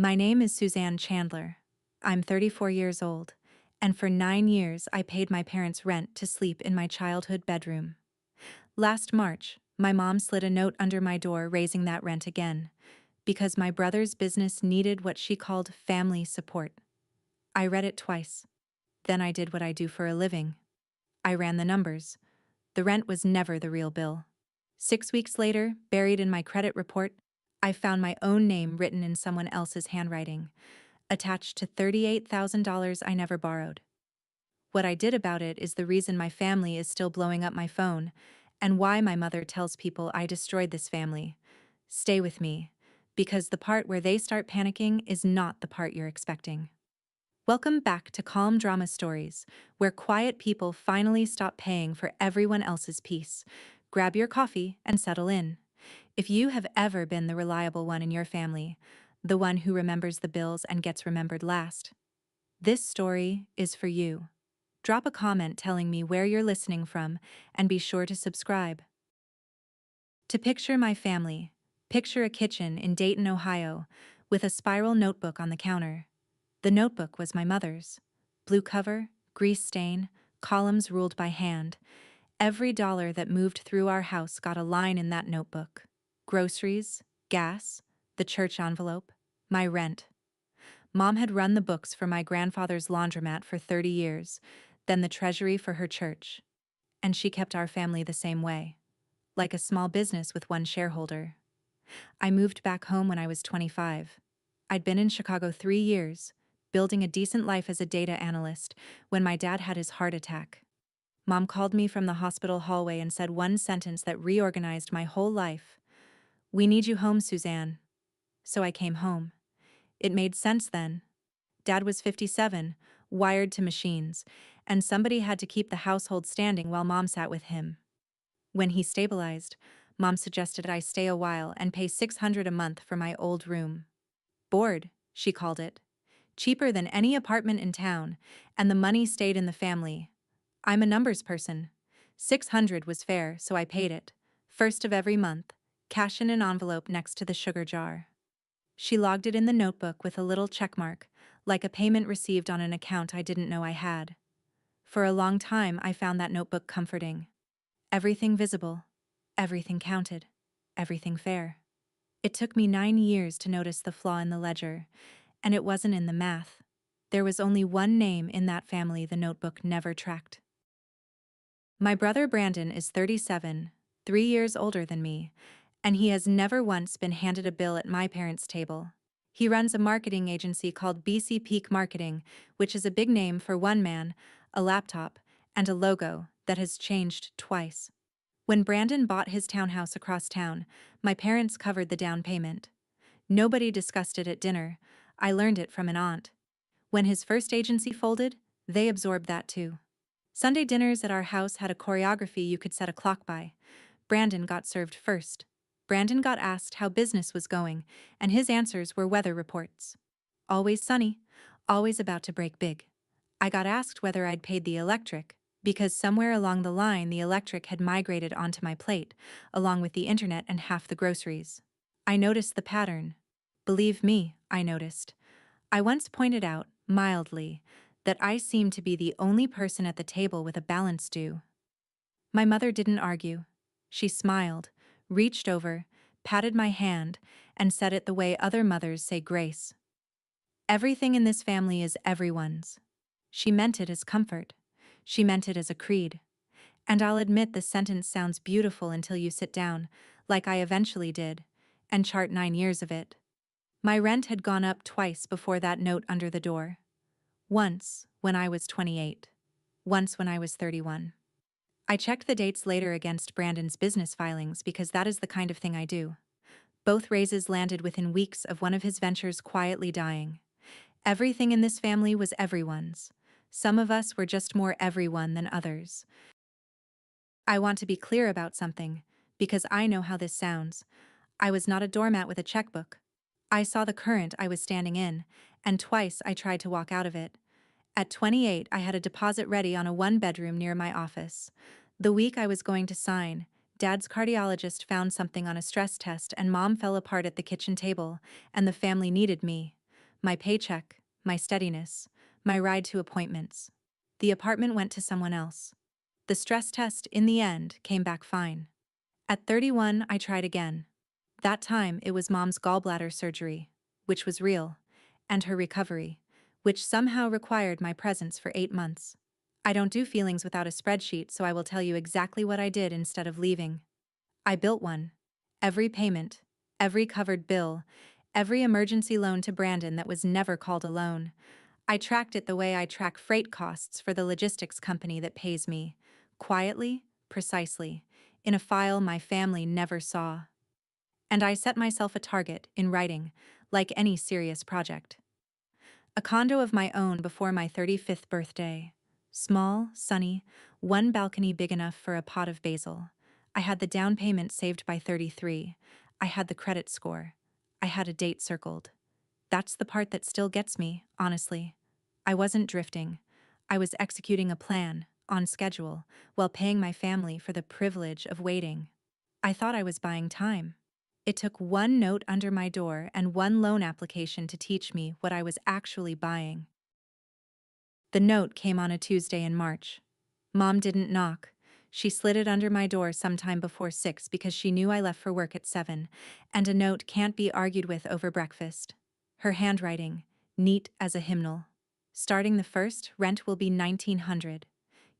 My name is Suzanne Chandler. I'm 34 years old, and for 9 years I paid my parents' rent to sleep in my childhood bedroom. Last March, my mom slid a note under my door raising that rent again, because my brother's business needed what she called family support. I read it twice. Then I did what I do for a living. I ran the numbers. The rent was never the real bill. 6 weeks later, buried in my credit report, I found my own name written in someone else's handwriting, attached to $38,000 I never borrowed. What I did about it is the reason my family is still blowing up my phone, and why my mother tells people I destroyed this family. Stay with me, because the part where they start panicking is not the part you're expecting. Welcome back to Calm Drama Stories, where quiet people finally stop paying for everyone else's peace. Grab your coffee and settle in. If you have ever been the reliable one in your family, the one who remembers the bills and gets remembered last, this story is for you. Drop a comment telling me where you're listening from, and be sure to subscribe. To picture my family, picture a kitchen in Dayton, Ohio, with a spiral notebook on the counter. The notebook was my mother's. Blue cover, grease stain, columns ruled by hand. Every dollar that moved through our house got a line in that notebook. Groceries, gas, the church envelope, my rent. Mom had run the books for my grandfather's laundromat for 30 years, then the treasury for her church. And she kept our family the same way, like a small business with one shareholder. I moved back home when I was 25. I'd been in Chicago 3 years, building a decent life as a data analyst, when my dad had his heart attack. Mom called me from the hospital hallway and said one sentence that reorganized my whole life. "We need you home, Suzanne." So I came home. It made sense then. Dad was 57, wired to machines, and somebody had to keep the household standing while Mom sat with him. When he stabilized, Mom suggested I stay a while and pay $600 a month for my old room. Board, she called it. Cheaper than any apartment in town, and the money stayed in the family. I'm a numbers person. 600 was fair, so I paid it. First of every month, cash in an envelope next to the sugar jar. She logged it in the notebook with a little checkmark, like a payment received on an account I didn't know I had. For a long time, I found that notebook comforting. Everything visible, everything counted, everything fair. It took me 9 years to notice the flaw in the ledger, and it wasn't in the math. There was only one name in that family the notebook never tracked. My brother Brandon is 37, 3 years older than me, and he has never once been handed a bill at my parents' table. He runs a marketing agency called BC Peak Marketing, which is a big name for one man, a laptop, and a logo that has changed twice. When Brandon bought his townhouse across town, my parents covered the down payment. Nobody discussed it at dinner. I learned it from an aunt. When his first agency folded, they absorbed that too. Sunday dinners at our house had a choreography you could set a clock by. Brandon got served first. Brandon got asked how business was going, and his answers were weather reports. Always sunny, always about to break big. I got asked whether I'd paid the electric, because somewhere along the line the electric had migrated onto my plate, along with the internet and half the groceries. I noticed the pattern. Believe me, I noticed. I once pointed out, mildly, that I seemed to be the only person at the table with a balance due. My mother didn't argue. She smiled, reached over, patted my hand, and said it the way other mothers say grace. Everything in this family is everyone's. She meant it as comfort. She meant it as a creed. And I'll admit the sentence sounds beautiful until you sit down, like I eventually did, and chart 9 years of it. My rent had gone up twice before that note under the door. Once, when I was 28. Once when I was 31. I checked the dates later against Brandon's business filings because that is the kind of thing I do. Both raises landed within weeks of one of his ventures quietly dying. Everything in this family was everyone's. Some of us were just more everyone than others. I want to be clear about something, because I know how this sounds. I was not a doormat with a checkbook. I saw the current I was standing in, and twice I tried to walk out of it. At 28, I had a deposit ready on a one-bedroom near my office. The week I was going to sign, Dad's cardiologist found something on a stress test and Mom fell apart at the kitchen table, and the family needed me. my paycheck, my steadiness, my ride to appointments. The apartment went to someone else. The stress test, in the end, came back fine. At 31, I tried again. That time, it was Mom's gallbladder surgery, which was real, and her recovery, which somehow required my presence for 8 months. I don't do feelings without a spreadsheet, so I will tell you exactly what I did instead of leaving. I built one. Every payment, every covered bill, every emergency loan to Brandon that was never called a loan. I tracked it the way I track freight costs for the logistics company that pays me. Quietly, precisely, in a file my family never saw. And I set myself a target, in writing, like any serious project. A condo of my own before my 35th birthday. Small, sunny, one balcony big enough for a pot of basil. I had the down payment saved by 33. I had the credit score. I had a date circled. That's the part that still gets me, honestly. I wasn't drifting. I was executing a plan, on schedule, while paying my family for the privilege of waiting. I thought I was buying time. It took one note under my door and one loan application to teach me what I was actually buying. The note came on a Tuesday in March. Mom didn't knock. She slid it under my door sometime before 6 because she knew I left for work at 7, and a note can't be argued with over breakfast. Her handwriting, neat as a hymnal. Starting the first, rent will be $1,900.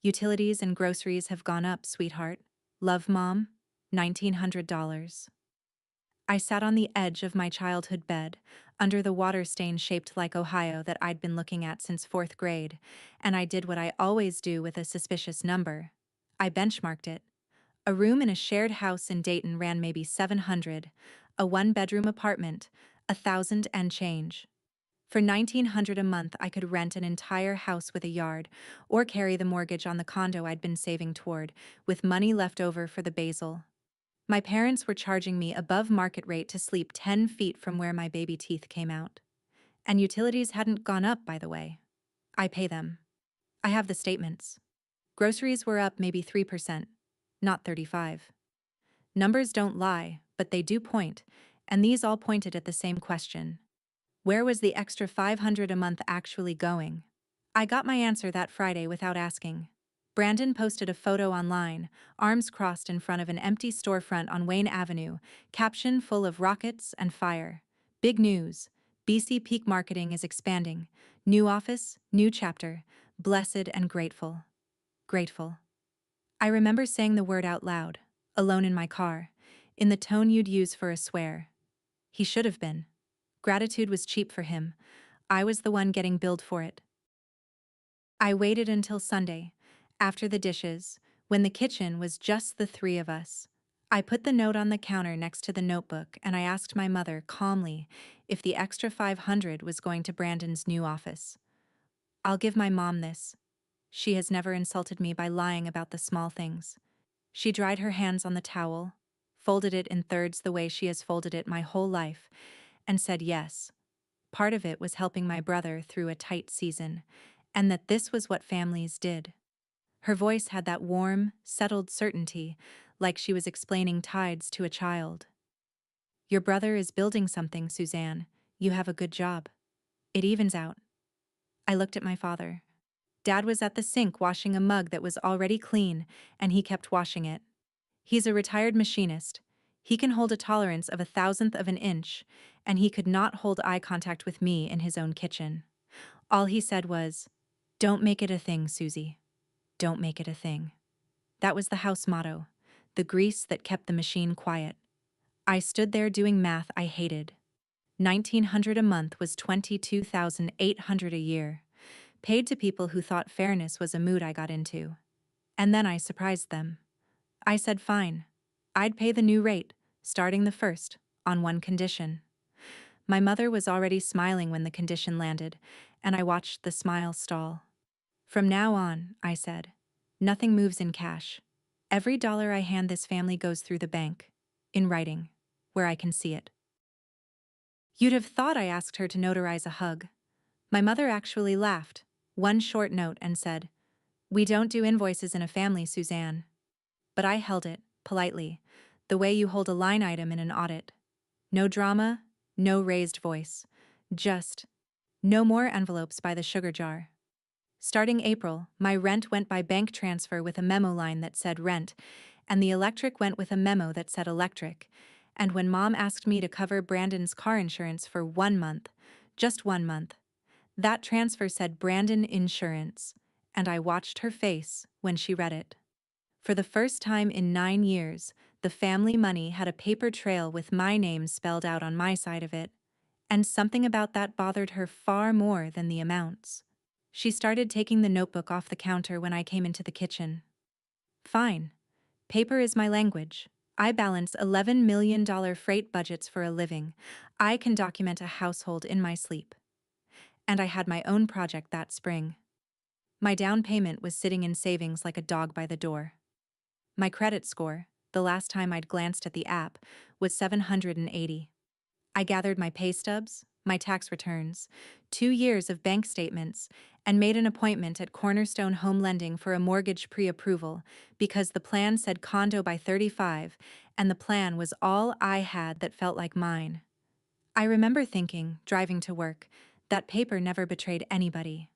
Utilities and groceries have gone up, sweetheart. Love, Mom. $1,900. I sat on the edge of my childhood bed, under the water stain shaped like Ohio that I'd been looking at since 4th grade, and I did what I always do with a suspicious number. I benchmarked it. A room in a shared house in Dayton ran maybe 700, a one-bedroom apartment, 1,000 and change. For $1,900 a month, I could rent an entire house with a yard, or carry the mortgage on the condo I'd been saving toward, with money left over for the basil. My parents were charging me above market rate to sleep 10 feet from where my baby teeth came out. And utilities hadn't gone up, by the way. I pay them. I have the statements. Groceries were up maybe 3%, not 35. Numbers don't lie, but they do point, and these all pointed at the same question. Where was the extra $500 a month actually going? I got my answer that Friday without asking. Brandon posted a photo online, arms crossed in front of an empty storefront on Wayne Avenue, caption full of rockets and fire. Big news. BC Peak Marketing is expanding. New office, new chapter. Blessed and grateful. Grateful. I remember saying the word out loud, alone in my car, in the tone you'd use for a swear. He should have been. Gratitude was cheap for him. I was the one getting billed for it. I waited until Sunday, after the dishes, when the kitchen was just the three of us. I put the note on the counter next to the notebook and I asked my mother calmly if the extra 500 was going to Brandon's new office. I'll give my mom this. She has never insulted me by lying about the small things. She dried her hands on the towel, folded it in thirds the way she has folded it my whole life, and said yes. Part of it was helping my brother through a tight season, and that this was what families did. Her voice had that warm, settled certainty, like she was explaining tides to a child. Your brother is building something, Suzanne. You have a good job. It evens out. I looked at my father. Dad was at the sink washing a mug that was already clean, and he kept washing it. He's a retired machinist. He can hold a tolerance of 1,000th of an inch, and he could not hold eye contact with me in his own kitchen. All he said was, "Don't make it a thing, Susie. Don't make it a thing." That was the house motto, the grease that kept the machine quiet. I stood there doing math I hated. 1,900 a month was 22,800 a year, paid to people who thought fairness was a mood I got into. And then I surprised them. I said fine. I'd pay the new rate, starting the first, on one condition. My mother was already smiling when the condition landed, and I watched the smile stall. From now on, I said, nothing moves in cash. Every dollar I hand this family goes through the bank, in writing, where I can see it. You'd have thought I asked her to notarize a hug. My mother actually laughed, one short note, and said, "We don't do invoices in a family, Suzanne." But I held it, politely, the way you hold a line item in an audit. No drama, no raised voice. Just, No more envelopes by the sugar jar. Starting April, my rent went by bank transfer with a memo line that said rent, and the electric went with a memo that said electric. And when Mom asked me to cover Brandon's car insurance for 1 month, just 1 month, that transfer said Brandon Insurance, and I watched her face when she read it. For the first time in 9 years, the family money had a paper trail with my name spelled out on my side of it, and something about that bothered her far more than the amounts. She started taking the notebook off the counter when I came into the kitchen. Fine. Paper is my language. I balance $11 million freight budgets for a living. I can document a household in my sleep. And I had my own project that spring. My down payment was sitting in savings like a dog by the door. My credit score, the last time I'd glanced at the app, was 780. I gathered my pay stubs, my tax returns, 2 years of bank statements, and made an appointment at Cornerstone Home Lending for a mortgage pre-approval because the plan said condo by 35, and the plan was all I had that felt like mine. I remember thinking, driving to work, that paper never betrayed anybody.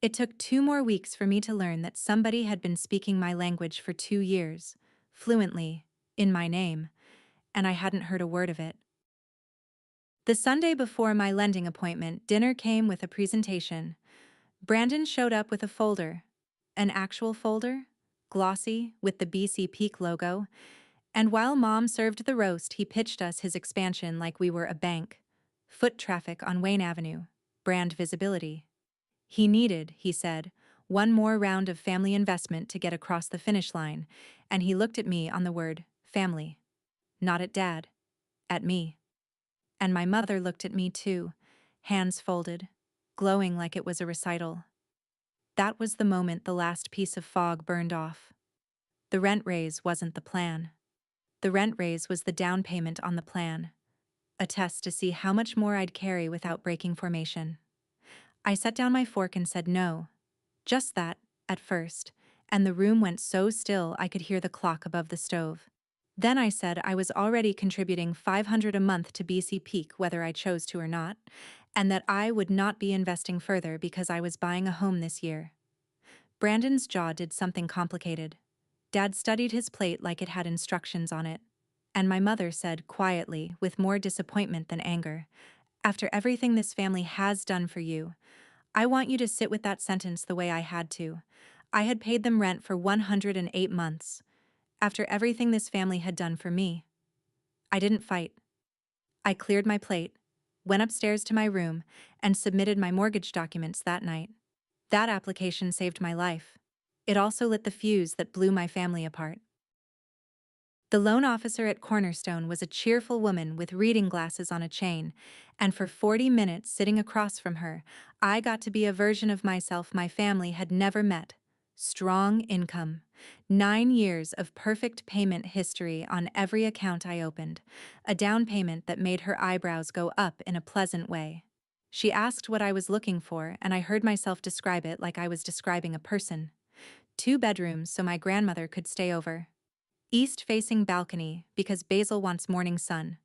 It took 2 more weeks for me to learn that somebody had been speaking my language for 2 years, fluently, in my name, and I hadn't heard a word of it. The Sunday before my lending appointment, dinner came with a presentation. Brandon showed up with a folder, an actual folder, glossy, with the BC Peak logo, and while Mom served the roast, he pitched us his expansion like we were a bank. Foot traffic on Wayne Avenue, brand visibility. He needed, he said, one more round of family investment to get across the finish line, and he looked at me on the word family. Not at Dad, at me. And my mother looked at me too, hands folded, glowing like it was a recital. That was the moment the last piece of fog burned off. The rent raise wasn't the plan. The rent raise was the down payment on the plan, a test to see how much more I'd carry without breaking formation. I set down my fork and said no. Just that, at first, and the room went so still I could hear the clock above the stove. Then I said I was already contributing $500 a month to BC Peak whether I chose to or not, and that I would not be investing further because I was buying a home this year. Brandon's jaw did something complicated. Dad studied his plate like it had instructions on it. And my mother said quietly, with more disappointment than anger, "After everything this family has done for you, I want you to sit with that sentence the way I had to. I had paid them rent for 108 months. After everything this family had done for me." I didn't fight. I cleared my plate, went upstairs to my room, and submitted my mortgage documents that night. That application saved my life. It also lit the fuse that blew my family apart. The loan officer at Cornerstone was a cheerful woman with reading glasses on a chain, and for 40 minutes sitting across from her, I got to be a version of myself my family had never met. Strong income. 9 years of perfect payment history on every account I opened. A down payment that made her eyebrows go up in a pleasant way. She asked what I was looking for, and I heard myself describe it like I was describing a person. 2 bedrooms so my grandmother could stay over. East-facing balcony because Basil wants morning sun.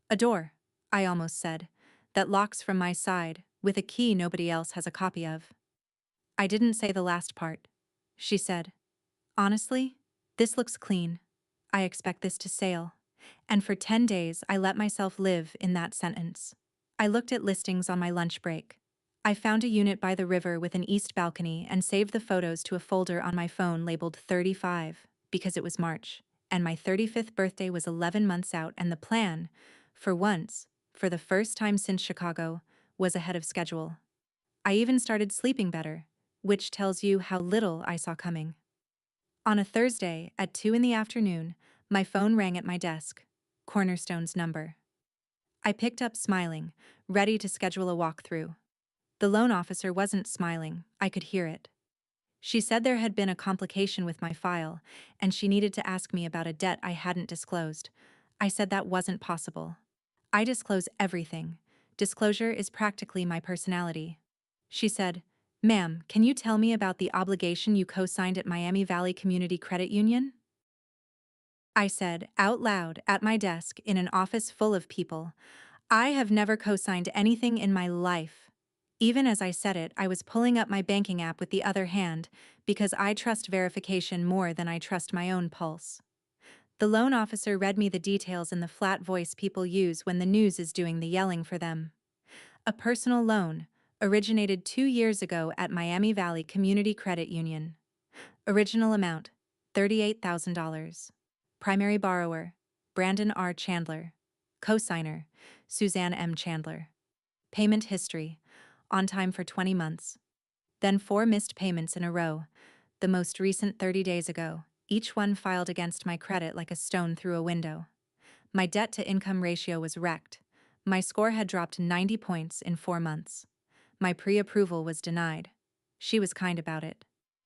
A door, I almost said, that locks from my side, with a key nobody else has a copy of. I didn't say the last part. She said, "Honestly, this looks clean. I expect this to sail." And for 10 days I let myself live in that sentence. I looked at listings on my lunch break. I found a unit by the river with an east balcony and saved the photos to a folder on my phone labeled 35, because it was March, and my 35th birthday was 11 months out, and the plan, for once, for the first time since Chicago, was ahead of schedule. I even started sleeping better, which tells you how little I saw coming. On a Thursday, at 2 in the afternoon, my phone rang at my desk. Cornerstone's number. I picked up smiling, ready to schedule a walkthrough. The loan officer wasn't smiling, I could hear it. She said there had been a complication with my file, and she needed to ask me about a debt I hadn't disclosed. I said that wasn't possible. I disclose everything. Disclosure is practically my personality. She said, "Ma'am, can you tell me about the obligation you co-signed at Miami Valley Community Credit Union?" I said, out loud, at my desk, in an office full of people, "I have never co-signed anything in my life." Even as I said it, I was pulling up my banking app with the other hand because I trust verification more than I trust my own pulse. The loan officer read me the details in the flat voice people use when the news is doing the yelling for them. A personal loan, originated 2 years ago at Miami Valley Community Credit Union. Original amount, $38,000. Primary borrower, Brandon R. Chandler. Cosigner, Suzanne M. Chandler. Payment history, on time for 20 months. Then 4 missed payments in a row, the most recent 30 days ago, each one filed against my credit like a stone through a window. My debt-to-income ratio was wrecked. My score had dropped 90 points in 4 months. My pre-approval was denied. She was kind about it.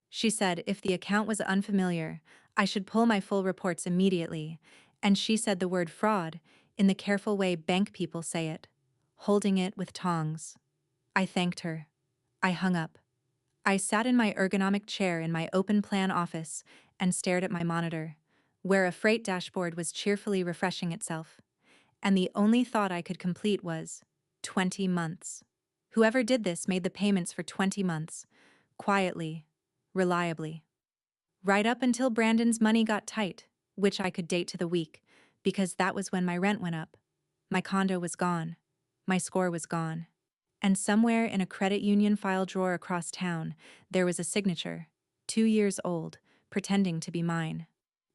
She said if the account was unfamiliar, I should pull my full reports immediately, and she said the word fraud in the careful way bank people say it, holding it with tongs. I thanked her. I hung up. I sat in my ergonomic chair in my open-plan office and stared at my monitor, where a freight dashboard was cheerfully refreshing itself. And the only thought I could complete was 20 months. Whoever did this made the payments for 20 months, quietly, reliably. Right up until Brandon's money got tight, which I could date to the week, because that was when my rent went up. My condo was gone. My score was gone. And somewhere in a credit union file drawer across town, there was a signature, 2 years old, pretending to be mine.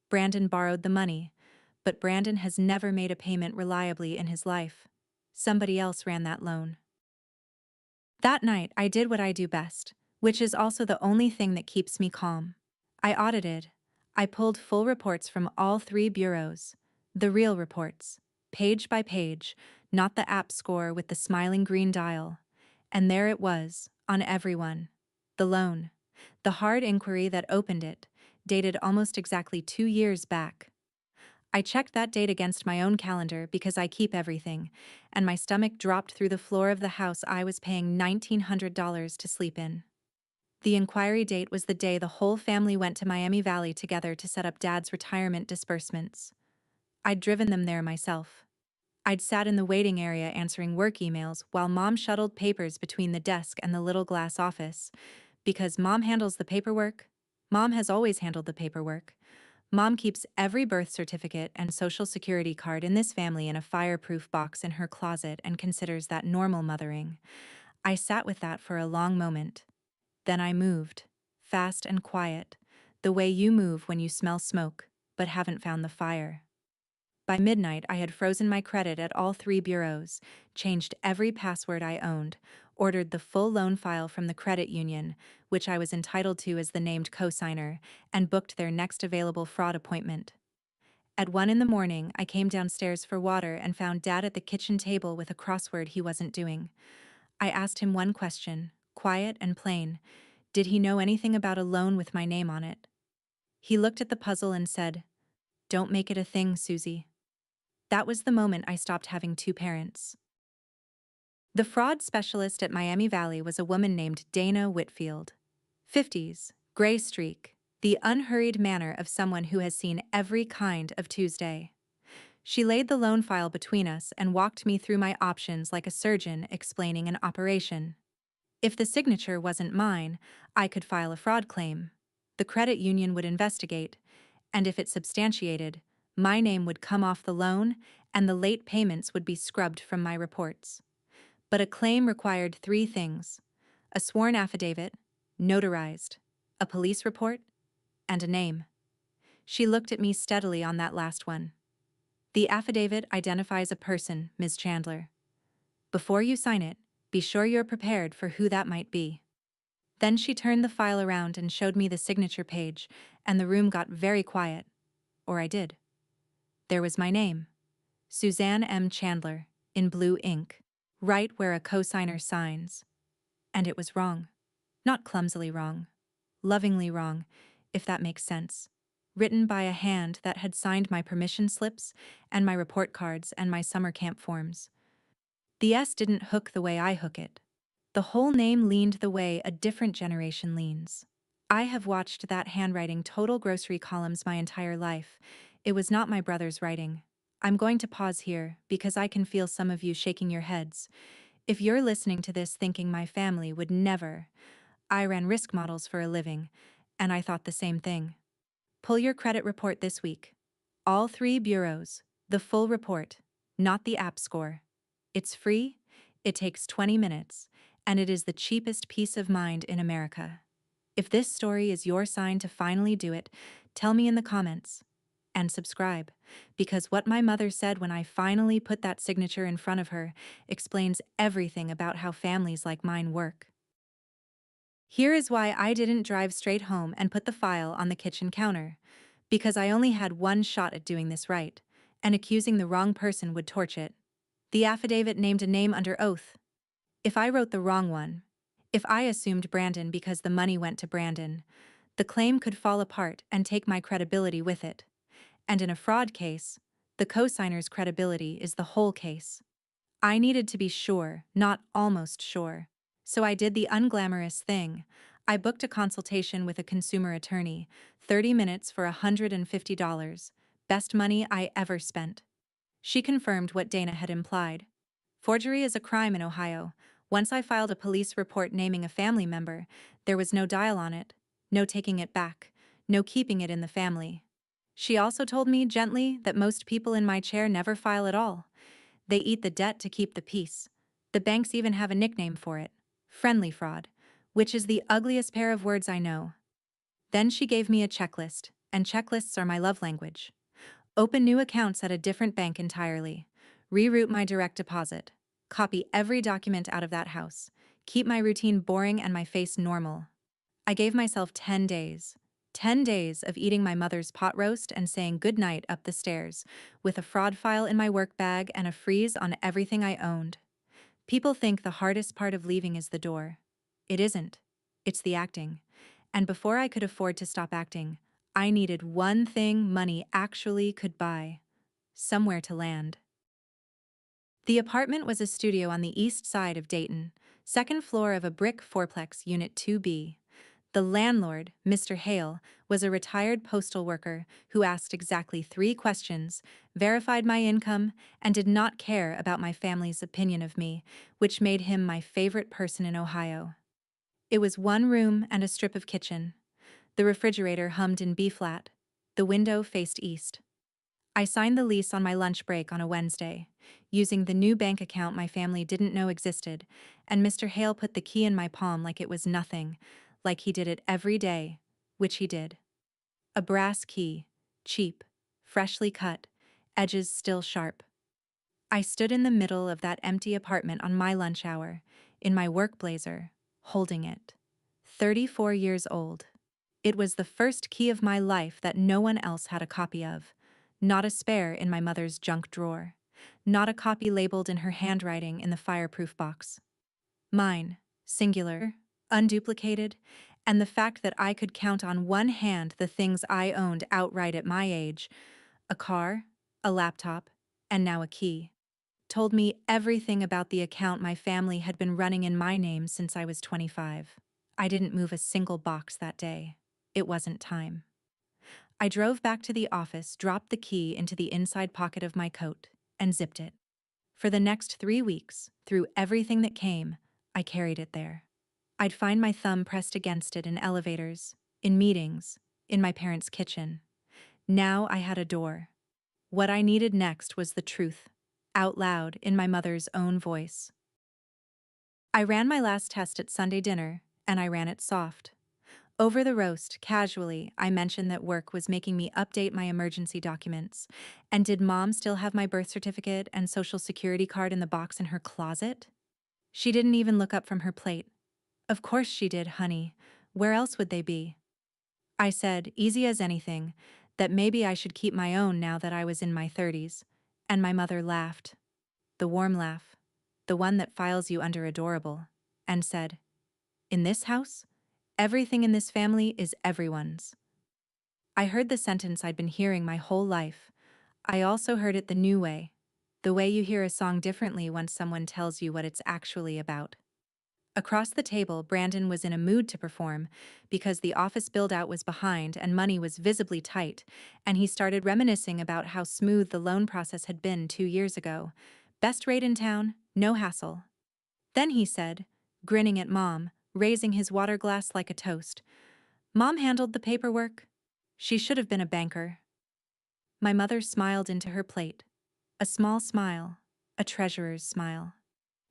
Brandon borrowed the money, but Brandon has never made a payment reliably in his life. Somebody else ran that loan. That night, I did what I do best, which is also the only thing that keeps me calm. I audited. I pulled full reports from all 3 bureaus. The real reports, page by page, not the app score with the smiling green dial. And there it was, on everyone. The loan. The hard inquiry that opened it, dated almost exactly 2 years back. I checked that date against my own calendar because I keep everything, and my stomach dropped through the floor of the house I was paying $1,900 to sleep in. The inquiry date was the day the whole family went to Miami Valley together to set up Dad's retirement disbursements. I'd driven them there myself. I'd sat in the waiting area answering work emails while Mom shuttled papers between the desk and the little glass office. Because Mom handles the paperwork. Mom has always handled the paperwork. Mom keeps every birth certificate and social security card in this family in a fireproof box in her closet and considers that normal mothering. I sat with that for a long moment. Then I moved, fast and quiet, the way you move when you smell smoke, but haven't found the fire. By midnight, I had frozen my credit at all 3 bureaus, changed every password I owned, ordered the full loan file from the credit union, which I was entitled to as the named cosigner, and booked their next available fraud appointment. At 1 in the morning, I came downstairs for water and found Dad at the kitchen table with a crossword he wasn't doing. I asked him one question, quiet and plain. Did he know anything about a loan with my name on it? He looked at the puzzle and said, "Don't make it a thing, Susie." That was the moment I stopped having 2 parents. The fraud specialist at Miami Valley was a woman named Dana Whitfield. 50s, gray streak, the unhurried manner of someone who has seen every kind of Tuesday. She laid the loan file between us and walked me through my options like a surgeon explaining an operation. If the signature wasn't mine, I could file a fraud claim. The credit union would investigate, and if it substantiated, my name would come off the loan and the late payments would be scrubbed from my reports. But a claim required 3 things: a sworn affidavit, notarized, a police report, and a name. She looked at me steadily on that last one. The affidavit identifies a person, Ms. Chandler. Before you sign it, be sure you're prepared for who that might be. Then she turned the file around and showed me the signature page, and the room got very quiet. Or I did. There was my name, Suzanne M. Chandler, in blue ink, right where a cosigner signs. And it was wrong. Not clumsily wrong. Lovingly wrong, if that makes sense. Written by a hand that had signed my permission slips and my report cards and my summer camp forms. The S didn't hook the way I hook it. The whole name leaned the way a different generation leans. I have watched that handwriting total grocery columns my entire life. It was not my brother's writing. I'm going to pause here because I can feel some of you shaking your heads. If you're listening to this thinking my family would never, I ran risk models for a living, and I thought the same thing. Pull your credit report this week. All 3 bureaus, the full report, not the app score. It's free, it takes 20 minutes, and it is the cheapest peace of mind in America. If this story is your sign to finally do it, tell me in the comments. And subscribe, because what my mother said when I finally put that signature in front of her explains everything about how families like mine work. Here is why I didn't drive straight home and put the file on the kitchen counter. Because I only had one shot at doing this right, and accusing the wrong person would torch it. The affidavit named a name under oath. If I wrote the wrong one, if I assumed Brandon because the money went to Brandon, the claim could fall apart and take my credibility with it. And in a fraud case, the cosigner's credibility is the whole case. I needed to be sure, not almost sure. So I did the unglamorous thing. I booked a consultation with a consumer attorney, 30 minutes for $150, best money I ever spent. She confirmed what Dana had implied. Forgery is a crime in Ohio. Once I filed a police report naming a family member, there was no dial on it, no taking it back, no keeping it in the family. She also told me gently that most people in my chair never file at all. They eat the debt to keep the peace. The banks even have a nickname for it, friendly fraud, which is the ugliest pair of words I know. Then she gave me a checklist, and checklists are my love language. Open new accounts at a different bank entirely. Reroute my direct deposit. Copy every document out of that house. Keep my routine boring and my face normal. I gave myself 10 days. 10 days of eating my mother's pot roast and saying goodnight up the stairs, with a fraud file in my work bag and a freeze on everything I owned. People think the hardest part of leaving is the door. It isn't. It's the acting. And before I could afford to stop acting, I needed one thing money actually could buy: somewhere to land. The apartment was a studio on the east side of Dayton, second floor of a brick fourplex Unit 2B. The landlord, Mr. Hale, was a retired postal worker who asked exactly 3 questions, verified my income, and did not care about my family's opinion of me, which made him my favorite person in Ohio. It was 1 room and a strip of kitchen. The refrigerator hummed in B-flat. The window faced east. I signed the lease on my lunch break on a Wednesday, using the new bank account my family didn't know existed, and Mr. Hale put the key in my palm like it was nothing, like he did it every day, which he did. A brass key, cheap, freshly cut, edges still sharp. I stood in the middle of that empty apartment on my lunch hour, in my work blazer, holding it. 34 years old. It was the first key of my life that no one else had a copy of. Not a spare in my mother's junk drawer. Not a copy labeled in her handwriting in the fireproof box. Mine, singular, unduplicated, and the fact that I could count on one hand the things I owned outright at my age, a car, a laptop, and now a key, told me everything about the account my family had been running in my name since I was 25. I didn't move a single box that day. It wasn't time. I drove back to the office, dropped the key into the inside pocket of my coat, and zipped it. For the next 3 weeks, through everything that came, I carried it there. I'd find my thumb pressed against it in elevators, in meetings, in my parents' kitchen. Now I had a door. What I needed next was the truth, out loud in my mother's own voice. I ran my last test at Sunday dinner, and I ran it soft. Over the roast, casually, I mentioned that work was making me update my emergency documents. And did Mom still have my birth certificate and social security card in the box in her closet? She didn't even look up from her plate. Of course she did, honey. Where else would they be? I said, easy as anything, that maybe I should keep my own now that I was in my 30s. And my mother laughed. The warm laugh. The one that files you under adorable. And said, in this house, everything in this family is everyone's. I heard the sentence I'd been hearing my whole life. I also heard it the new way. The way you hear a song differently once someone tells you what it's actually about. Across the table, Brandon was in a mood to perform because the office build-out was behind and money was visibly tight, and he started reminiscing about how smooth the loan process had been 2 years ago. Best rate in town, no hassle. Then he said, grinning at Mom, raising his water glass like a toast, "Mom handled the paperwork. She should have been a banker." My mother smiled into her plate. A small smile, a treasurer's smile.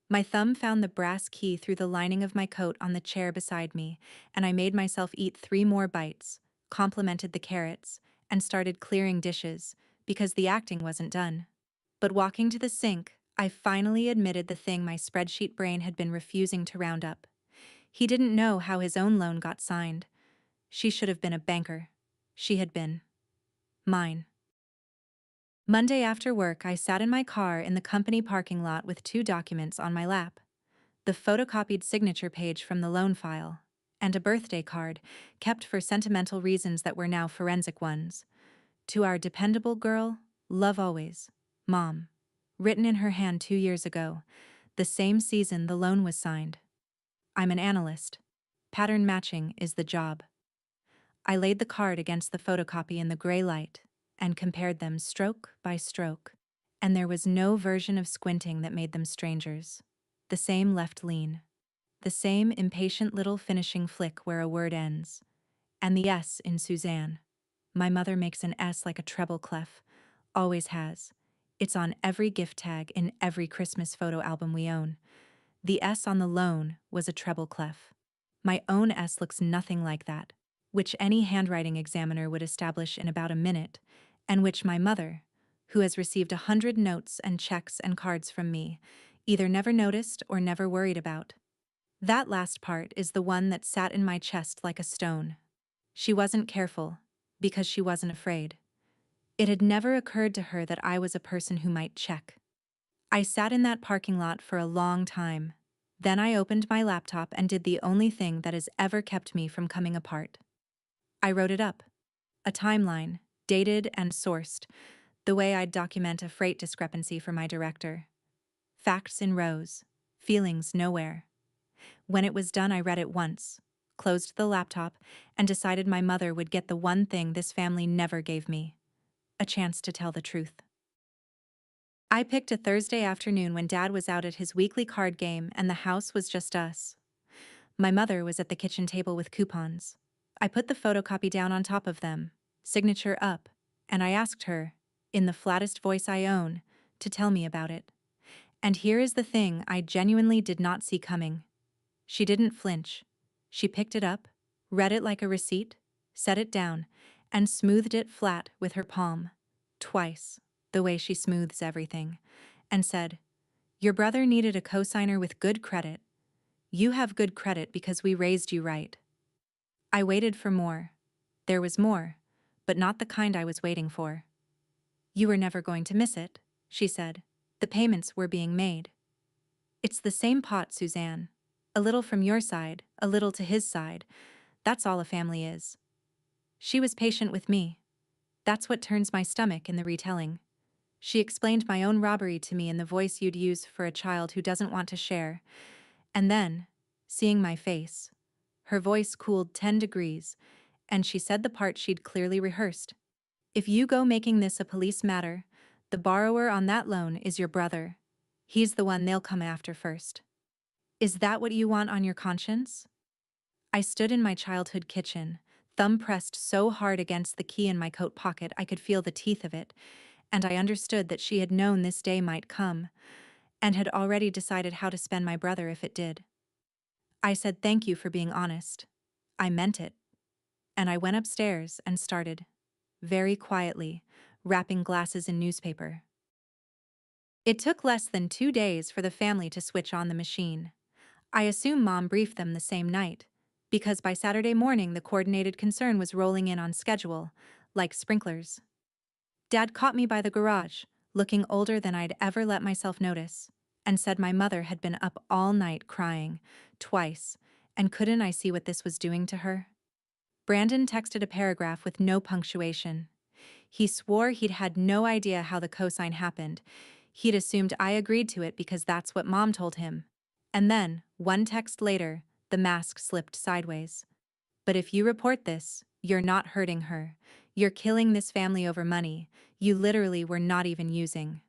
My thumb found the brass key through the lining of my coat on the chair beside me, and I made myself eat 3 more bites, complimented the carrots, and started clearing dishes, because the acting wasn't done. But walking to the sink, I finally admitted the thing my spreadsheet brain had been refusing to round up. He didn't know how his own loan got signed. She should have been a banker. She had been mine. Monday after work, I sat in my car in the company parking lot with 2 documents on my lap: the photocopied signature page from the loan file, and a birthday card, kept for sentimental reasons that were now forensic ones. "To our dependable girl, love always, Mom." Written in her hand 2 years ago, the same season the loan was signed. I'm an analyst. Pattern matching is the job. I laid the card against the photocopy in the gray light and compared them stroke by stroke, and there was no version of squinting that made them strangers. The same left lean. The same impatient little finishing flick where a word ends. And the S in Suzanne. My mother makes an S like a treble clef. Always has. It's on every gift tag in every Christmas photo album we own. The S on the loan was a treble clef. My own S looks nothing like that, which any handwriting examiner would establish in about a minute, and which my mother, who has received 100 notes and checks and cards from me, either never noticed or never worried about. That last part is the one that sat in my chest like a stone. She wasn't careful, because she wasn't afraid. It had never occurred to her that I was a person who might check. I sat in that parking lot for a long time. Then I opened my laptop and did the only thing that has ever kept me from coming apart. I wrote it up. A timeline, dated and sourced, the way I'd document a freight discrepancy for my director. Facts in rows, feelings nowhere. When it was done, I read it once, closed the laptop, and decided my mother would get the one thing this family never gave me: a chance to tell the truth. I picked a Thursday afternoon when Dad was out at his weekly card game and the house was just us. My mother was at the kitchen table with coupons. I put the photocopy down on top of them, signature up, and I asked her, in the flattest voice I own, to tell me about it. And here is the thing I genuinely did not see coming. She didn't flinch. She picked it up, read it like a receipt, set it down, and smoothed it flat with her palm. Twice, the way she smooths everything, and said, "Your brother needed a cosigner with good credit. You have good credit because we raised you right." I waited for more. There was more, but not the kind I was waiting for. "You were never going to miss it," she said. "The payments were being made. It's the same pot, Suzanne. A little from your side, a little to his side. That's all a family is." She was patient with me. That's what turns my stomach in the retelling. She explained my own robbery to me in the voice you'd use for a child who doesn't want to share. And then, seeing my face, her voice cooled 10 degrees, and she said the part she'd clearly rehearsed. "If you go making this a police matter, the borrower on that loan is your brother. He's the one they'll come after first. Is that what you want on your conscience?" I stood in my childhood kitchen, thumb pressed so hard against the key in my coat pocket I could feel the teeth of it, and I understood that she had known this day might come, and had already decided how to spend my brother if it did. I said thank you for being honest. I meant it. And I went upstairs and started, very quietly, wrapping glasses in newspaper. It took less than 2 days for the family to switch on the machine. I assume Mom briefed them the same night, because by Saturday morning the coordinated concern was rolling in on schedule, like sprinklers. Dad caught me by the garage, looking older than I'd ever let myself notice, and said my mother had been up all night crying, twice, and couldn't I see what this was doing to her? Brandon texted a paragraph with no punctuation. He swore he'd had no idea how the cosign happened. He'd assumed I agreed to it because that's what Mom told him. And then, one text later, the mask slipped sideways. "But if you report this, you're not hurting her. You're killing this family over money you literally were not even using."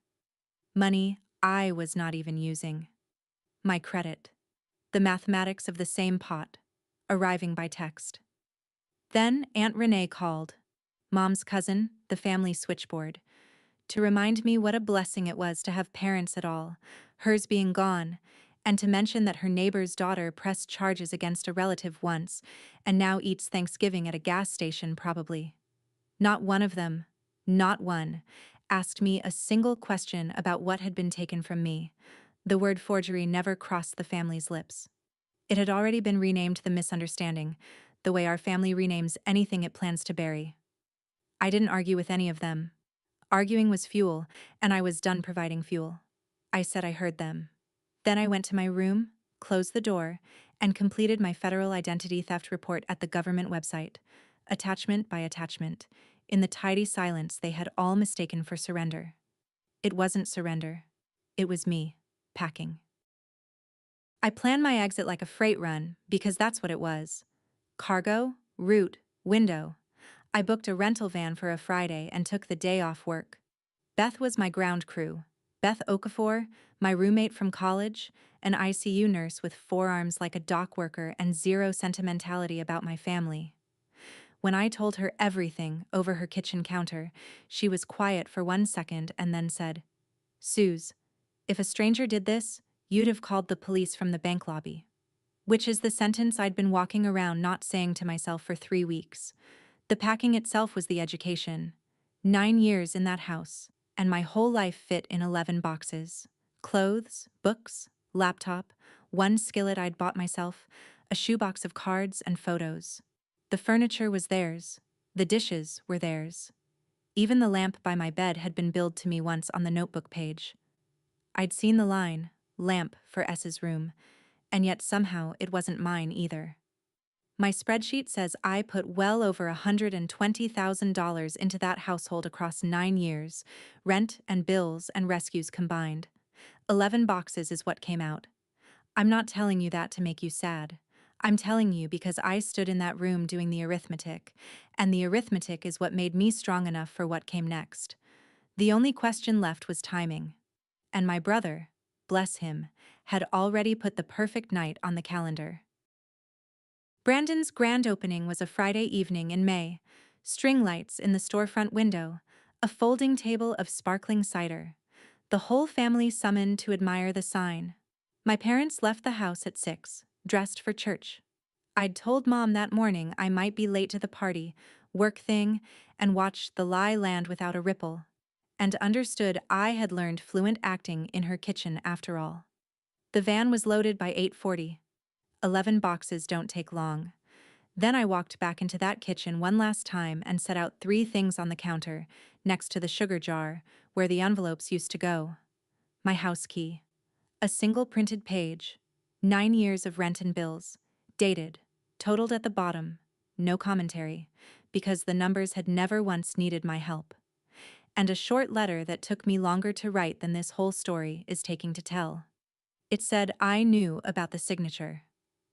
Money I was not even using. my credit, the mathematics of the same pot, arriving by text. Then Aunt Renee called, Mom's cousin, the family switchboard, to remind me what a blessing it was to have parents at all, hers being gone, and to mention that her neighbor's daughter pressed charges against a relative once and now eats Thanksgiving at a gas station probably. Not one of them, not one, asked me a single question about what had been taken from me. The word forgery never crossed the family's lips. It had already been renamed the misunderstanding, the way our family renames anything it plans to bury. I didn't argue with any of them. Arguing was fuel, and I was done providing fuel. I said I heard them. Then I went to my room, closed the door, and completed my federal identity theft report at the government website, attachment by attachment. In the tidy silence they had all mistaken for surrender. It wasn't surrender. It was me, packing. I planned my exit like a freight run, because that's what it was. Cargo, route, window. I booked a rental van for a Friday and took the day off work. Beth was my ground crew. Beth Okafor, my roommate from college, an ICU nurse with forearms like a dock worker and zero sentimentality about my family. When I told her everything over her kitchen counter, she was quiet for 1 second and then said, Suze, if a stranger did this, you'd have called the police from the bank lobby. Which is the sentence I'd been walking around not saying to myself for 3 weeks. The packing itself was the education. 9 years in that house, and my whole life fit in 11 boxes. Clothes, books, laptop, one skillet I'd bought myself, a shoebox of cards and photos. The furniture was theirs. The dishes were theirs. Even the lamp by my bed had been billed to me once on the notebook page. I'd seen the line, lamp for S's room, and yet somehow it wasn't mine either. My spreadsheet says I put well over $120,000 into that household across 9 years, rent and bills and rescues combined. 11 boxes is what came out. I'm not telling you that to make you sad. I'm telling you because I stood in that room doing the arithmetic, and the arithmetic is what made me strong enough for what came next. The only question left was timing. And my brother, bless him, had already put the perfect night on the calendar. Brandon's grand opening was a Friday evening in May. String lights in the storefront window, a folding table of sparkling cider. The whole family summoned to admire the sign. My parents left the house at 6, dressed for church. I'd told Mom that morning I might be late to the party, work thing, and watched the lie land without a ripple. And understood I had learned fluent acting in her kitchen after all. The van was loaded by 8:40. 11 boxes don't take long. Then I walked back into that kitchen one last time and set out 3 things on the counter, next to the sugar jar, where the envelopes used to go. My house key. A single printed page. 9 years of rent and bills. Dated. Totaled at the bottom. No commentary. Because the numbers had never once needed my help. And a short letter that took me longer to write than this whole story is taking to tell. It said I knew about the signature.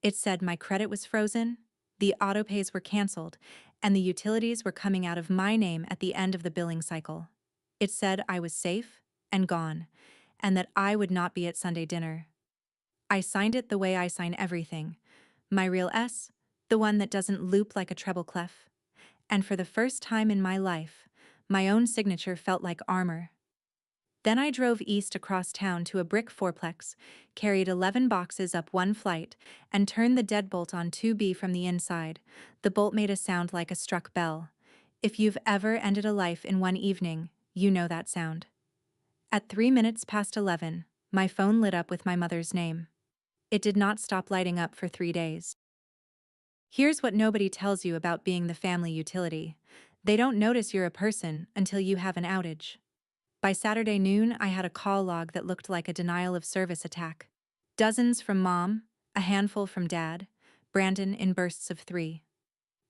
It said my credit was frozen, the autopays were canceled, and the utilities were coming out of my name at the end of the billing cycle. It said I was safe and gone, and that I would not be at Sunday dinner. I signed it the way I sign everything. My real S, the one that doesn't loop like a treble clef. And for the first time in my life, my own signature felt like armor. Then I drove east across town to a brick fourplex, carried 11 boxes up one flight, and turned the deadbolt on 2B from the inside. The bolt made a sound like a struck bell. If you've ever ended a life in one evening, you know that sound. At 3 minutes past 11, my phone lit up with my mother's name. It did not stop lighting up for 3 days. Here's what nobody tells you about being the family utility. They don't notice you're a person until you have an outage. By Saturday noon, I had a call log that looked like a denial of service attack. Dozens from Mom, a handful from Dad, Brandon in bursts of 3.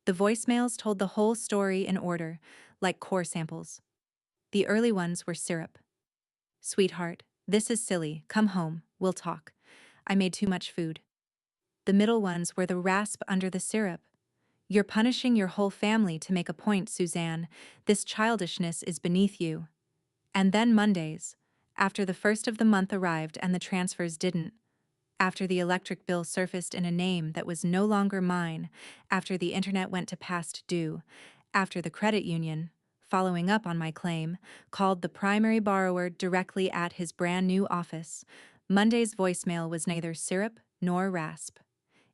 The voicemails told the whole story in order, like core samples. The early ones were syrup. Sweetheart, this is silly, come home, we'll talk. I made too much food. The middle ones were the rasp under the syrup. You're punishing your whole family to make a point, Suzanne. This childishness is beneath you. And then Mondays, after the first of the month arrived and the transfers didn't. After the electric bill surfaced in a name that was no longer mine, after the internet went to past due, after the credit union, following up on my claim, called the primary borrower directly at his brand new office, Monday's voicemail was neither syrup nor rasp.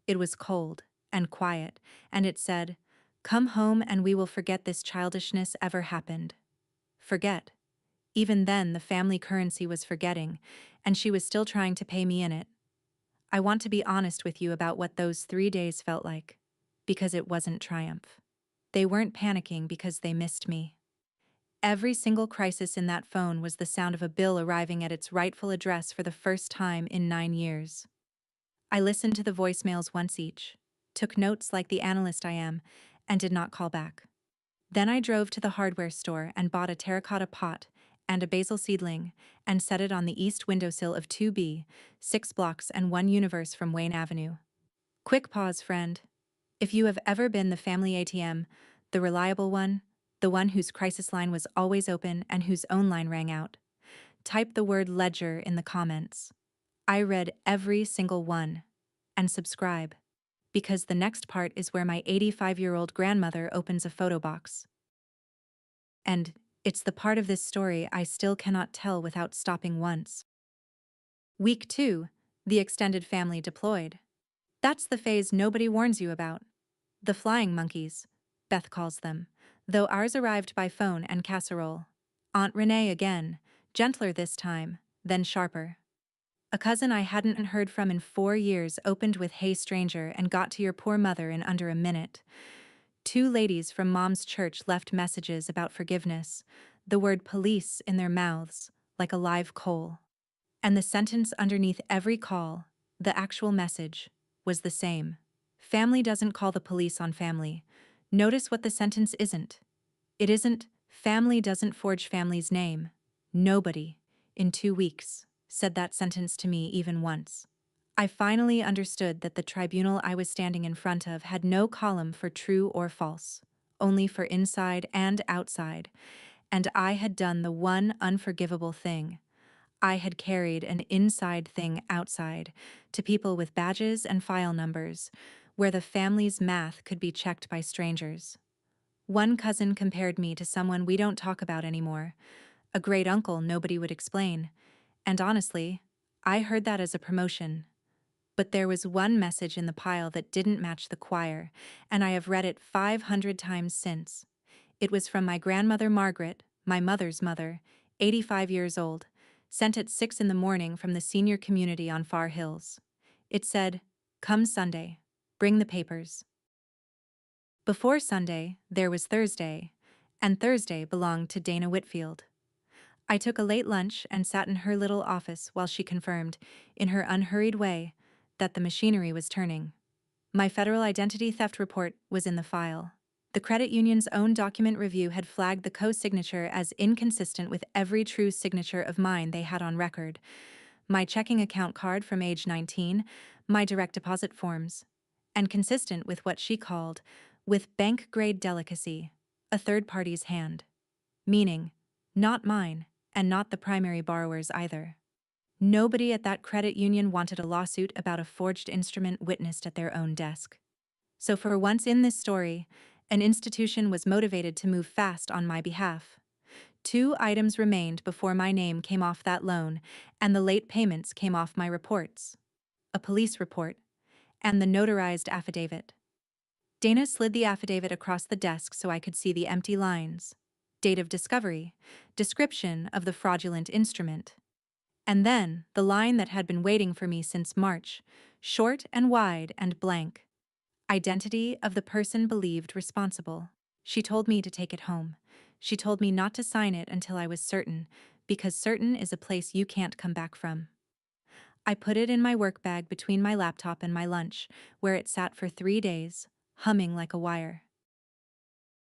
It was cold and quiet, and it said, "Come home and we will forget this childishness ever happened." Forget. Even then, the family currency was forgetting, and she was still trying to pay me in it. I want to be honest with you about what those 3 days felt like, because it wasn't triumph. They weren't panicking because they missed me. Every single crisis in that phone was the sound of a bill arriving at its rightful address for the first time in 9 years. I listened to the voicemails once each, took notes like the analyst I am, and did not call back. Then I drove to the hardware store and bought a terracotta pot and a basil seedling and set it on the east windowsill of 2B, 6 blocks and 1 universe from Wayne Avenue. Quick pause, friend. If you have ever been the family ATM, the reliable one, the one whose crisis line was always open and whose own line rang out, type the word ledger in the comments. I read every single one. And subscribe. Because the next part is where my 85-year-old grandmother opens a photo box. And it's the part of this story I still cannot tell without stopping once. Week 2, the extended family deployed. That's the phase nobody warns you about. The flying monkeys, Beth calls them, though ours arrived by phone and casserole. Aunt Renee again, gentler this time, then sharper. A cousin I hadn't heard from in 4 years opened with "Hey stranger" and got to your poor mother in under a minute. 2 ladies from Mom's church left messages about forgiveness, the word police in their mouths, like a live coal. And the sentence underneath every call, the actual message, was the same. Family doesn't call the police on family. Notice what the sentence isn't. It isn't, family doesn't forge family's name. Nobody, in 2 weeks, said that sentence to me even once. I finally understood that the tribunal I was standing in front of had no column for true or false, only for inside and outside, and I had done the one unforgivable thing. I had carried an inside thing outside to people with badges and file numbers, where the family's math could be checked by strangers. One cousin compared me to someone we don't talk about anymore, a great uncle nobody would explain, and honestly, I heard that as a promotion. But there was one message in the pile that didn't match the choir, and I have read it 500 times since. It was from my grandmother Margaret, my mother's mother, 85 years old, sent at 6 in the morning from the senior community on Far Hills. It said, "Come Sunday. Bring the papers." Before Sunday, there was Thursday, and Thursday belonged to Dana Whitfield. I took a late lunch and sat in her little office while she confirmed, in her unhurried way, that the machinery was turning. My federal identity theft report was in the file. The credit union's own document review had flagged the co-signature as inconsistent with every true signature of mine they had on record. My checking account card from age 19, my direct deposit forms, and consistent with what she called, with bank-grade delicacy, a third party's hand. Meaning, not mine, and not the primary borrower's either. Nobody at that credit union wanted a lawsuit about a forged instrument witnessed at their own desk. So for once in this story, an institution was motivated to move fast on my behalf. 2 items remained before my name came off that loan, and the late payments came off my reports. A police report, and the notarized affidavit. Dana slid the affidavit across the desk so I could see the empty lines. Date of discovery, description of the fraudulent instrument. And then, the line that had been waiting for me since March, short and wide and blank. Identity of the person believed responsible. She told me to take it home. She told me not to sign it until I was certain, because certain is a place you can't come back from. I put it in my work bag between my laptop and my lunch, where it sat for 3 days, humming like a wire.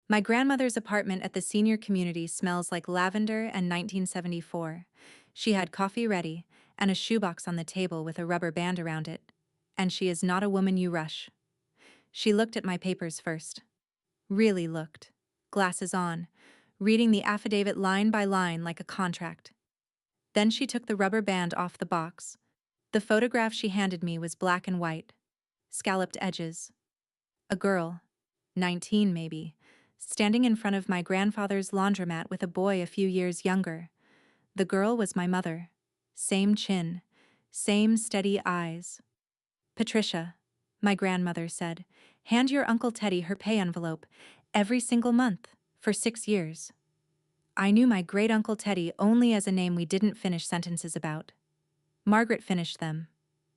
My grandmother's apartment at the senior community smells like lavender and 1974. She had coffee ready, and a shoebox on the table with a rubber band around it. And she is not a woman you rush. She looked at my papers first. Really looked. Glasses on, reading the affidavit line by line like a contract. Then she took the rubber band off the box, The photograph she handed me was black and white, scalloped edges. A girl, 19 maybe, standing in front of my grandfather's laundromat with a boy a few years younger. The girl was my mother. Same chin, same steady eyes. Patricia, my grandmother said, hand your Uncle Teddy her pay envelope every single month for 6 years. I knew my great-uncle Teddy only as a name we didn't finish sentences about. Margaret finished them.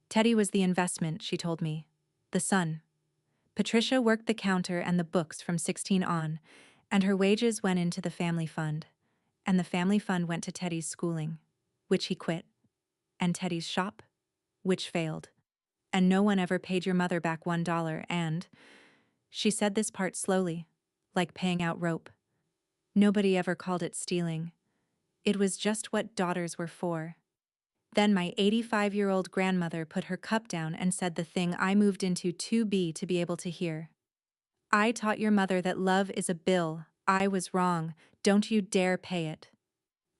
Teddy was the investment, she told me. The son. Patricia worked the counter and the books from 16 on, and her wages went into the family fund. And the family fund went to Teddy's schooling, which he quit. And Teddy's shop, which failed. And no one ever paid your mother back $1 and... She said this part slowly, like paying out rope. Nobody ever called it stealing. It was just what daughters were for. Then my 85-year-old grandmother put her cup down and said the thing I moved into 2B to be able to hear. I taught your mother that love is a bill. I was wrong. Don't you dare pay it.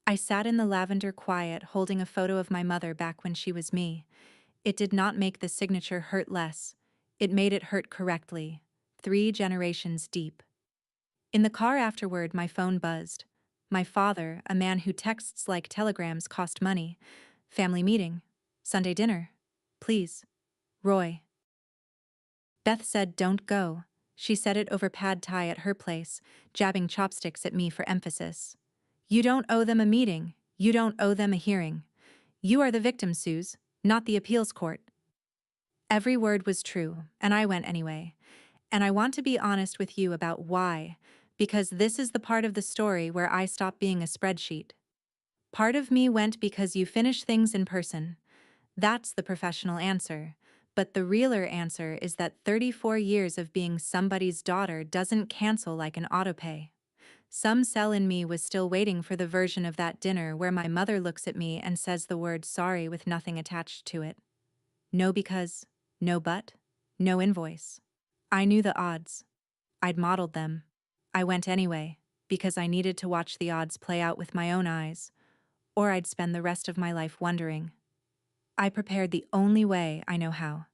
I sat in the lavender quiet holding a photo of my mother back when she was me. It did not make the signature hurt less. It made it hurt correctly. 3 generations deep. In the car afterward, my phone buzzed. My father, a man who texts like telegrams cost money. Family meeting. Sunday dinner. Please. Roy. Beth said don't go. She said it over pad thai at her place, jabbing chopsticks at me for emphasis. You don't owe them a meeting. You don't owe them a hearing. You are the victim, Suze, not the appeals court. Every word was true, and I went anyway. And I want to be honest with you about why, because this is the part of the story where I stop being a spreadsheet. Part of me went because you finish things in person. That's the professional answer. But the realer answer is that 34 years of being somebody's daughter doesn't cancel like an autopay. Some cell in me was still waiting for the version of that dinner where my mother looks at me and says the word sorry with nothing attached to it. No because, no but, no invoice. I knew the odds. I'd modeled them. I went anyway, because I needed to watch the odds play out with my own eyes, or I'd spend the rest of my life wondering. I prepared the only way I know how.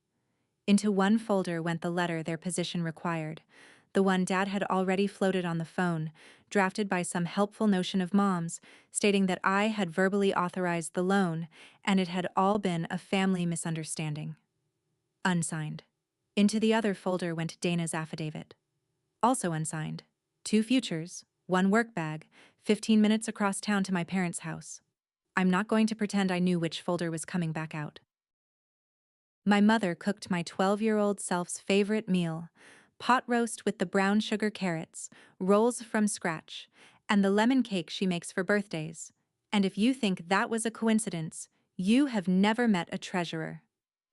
Into one folder went the letter their position required, the one Dad had already floated on the phone, drafted by some helpful notion of Mom's, stating that I had verbally authorized the loan, and it had all been a family misunderstanding. Unsigned. Into the other folder went Dana's affidavit. Also unsigned. 2 futures, 1 work bag, 15 minutes across town to my parents' house. I'm not going to pretend I knew which folder was coming back out. My mother cooked my 12-year-old self's favorite meal, pot roast with the brown sugar carrots, rolls from scratch, and the lemon cake she makes for birthdays. And if you think that was a coincidence, you have never met a treasurer.